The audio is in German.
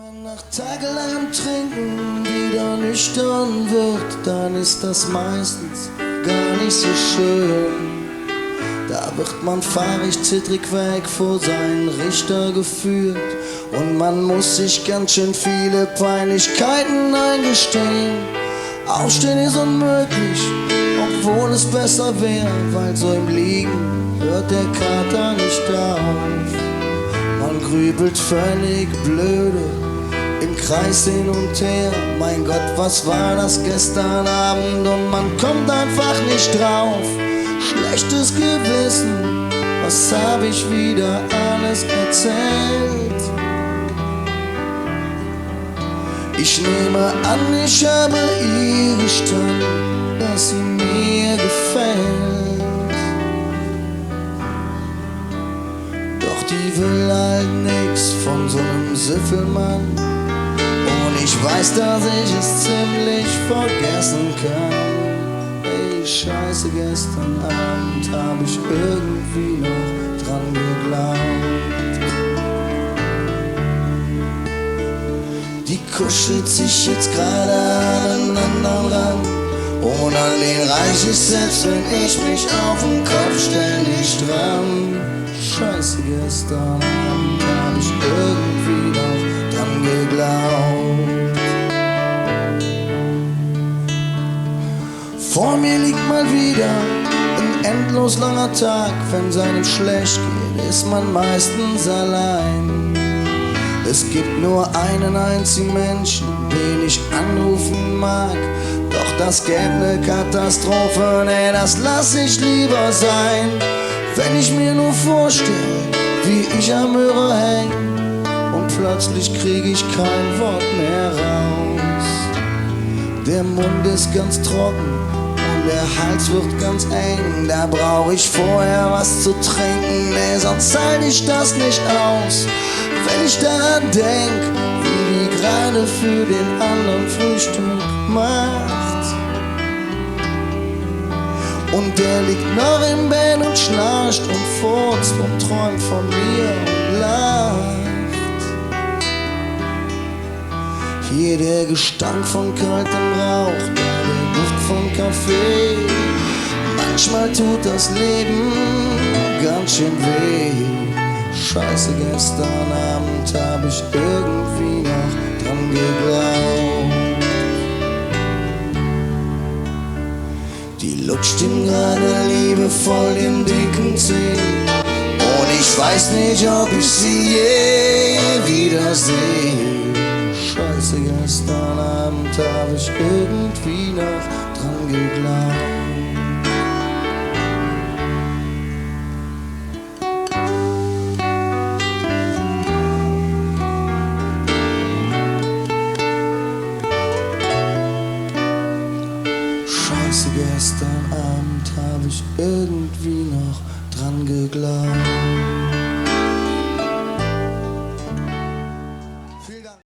man nach tagelangem Trinken wieder nüchtern wird, dann ist das meistens gar nicht so schön. Da wird man fahrig, zittrig weg vor seinen Richter geführt und man muss sich ganz schön viele Peinlichkeiten eingestehen. Aufstehen ist unmöglich, obwohl es besser wäre, weil so im Liegen hört der Kater nicht auf. Man grübelt völlig blöde im Kreis hin und her. Mein Gott, was war das gestern Abend? Und man kommt einfach nicht drauf. Schlechtes Gewissen, was hab ich wieder alles erzählt? Ich nehme an, ich habe ihr gestanden, dass sie mir gefällt. Doch die will halt nix von so einem Süffelmann. Und ich weiß, dass ich es ziemlich vergessen kann. Ey, Scheiße, gestern Abend hab ich irgendwie noch dran geglaubt. Die kuschelt sich jetzt gerade an einen anderen ran. Und an den reich ich selbst, wenn ich mich auf den Kopf stell, nicht dran. Scheiße, gestern Abend hab ich irgendwie noch dran geglaubt. Vor mir liegt mal wieder ein endlos langer Tag. Wenn es einem schlecht geht, ist man meistens allein. Es gibt nur einen einzigen Menschen, den ich anrufen mag. Doch das gäbe ne Katastrophe, nee, das lass ich lieber sein. Wenn ich mir nur vorstelle, wie ich am Hörer häng und plötzlich krieg ich kein Wort mehr raus. Der Mund ist ganz trocken und der Hals wird ganz eng. Da brauch ich vorher was zu trinken, nee, sonst halte ich das nicht aus. Wenn ich daran denk, wie die gerade für den anderen Frühstück macht. Und der liegt noch im Bett und schnarcht und furzt und träumt von mir und lacht. Hier der Gestank von kaltem Rauch, da der Duft von Kaffee. Manchmal tut das Leben ganz schön weh. Scheiße, gestern Abend hab ich irgendwie noch dran geglaubt. Die lutscht ihm gerade liebevoll den dicken Zeh. Und ich weiß nicht, ob ich sie je wiedersehe. Scheiße, gestern Abend hab ich irgendwie noch dran geglaubt. Gestern Abend hab ich irgendwie noch dran geglaubt.